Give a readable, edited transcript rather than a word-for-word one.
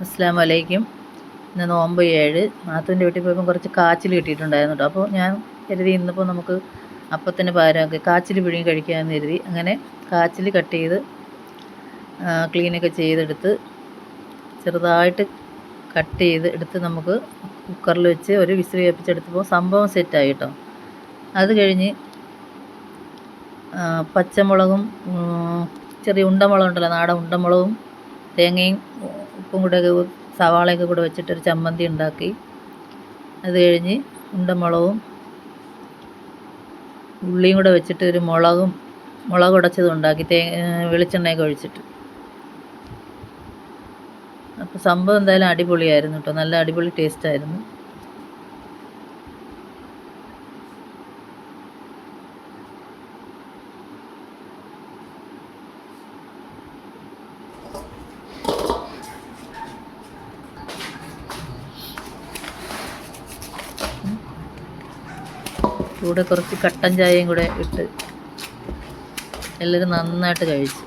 അസ്സലാമു അലൈക്കും. ഇന്ന് നോമ്പ് 7. നാത്തൂൻ്റെ വീട്ടിൽ പോയപ്പോൾ കുറച്ച് കാച്ചിൽ കിട്ടിയിട്ടുണ്ടായിരുന്നു കേട്ടോ. അപ്പോൾ ഞാൻ കരുതി ഇന്നിപ്പോൾ നമുക്ക് അപ്പത്തിന് പകരമൊക്കെ കാച്ചിൽ പിഴുങ്ങി കഴിക്കാമെന്ന് കരുതി. അങ്ങനെ കാച്ചിൽ കട്ട് ചെയ്ത് ക്ലീനൊക്കെ ചെയ്തെടുത്ത് ചെറുതായിട്ട് കട്ട് ചെയ്ത് എടുത്ത് നമുക്ക് കുക്കറിൽ വെച്ച് ഒരു വിസിൽ കേൾപ്പിച്ചെടുത്തപ്പോൾ സംഭവം സെറ്റായി കേട്ടോ. അത് കഴിഞ്ഞ് പച്ചമുളകും ചെറിയ ഉണ്ടമുളക് ഉണ്ടല്ലോ, നാടൻ ഉണ്ടമുളകും തേങ്ങയും ഉപ്പും കൂടെ സവാളയൊക്കെ കൂടെ വെച്ചിട്ടൊരു ചമ്മന്തി ഉണ്ടാക്കി. അത് കഴിഞ്ഞ് ഉണ്ടമുളകും ഉള്ളിയും കൂടെ വെച്ചിട്ട് ഒരു മുളക് ഉടച്ചതും ഉണ്ടാക്കി, വെളിച്ചെണ്ണയൊക്കെ ഒഴിച്ചിട്ട്. അപ്പോൾ സംഭവം എന്തായാലും അടിപൊളിയായിരുന്നു കേട്ടോ, നല്ല അടിപൊളി ടേസ്റ്റായിരുന്നു. കൂടെ കുറച്ച് കട്ടൻ ചായയും കൂടെ ഇട്ട് എല്ലാവരും നന്നായിട്ട് കഴിച്ചു.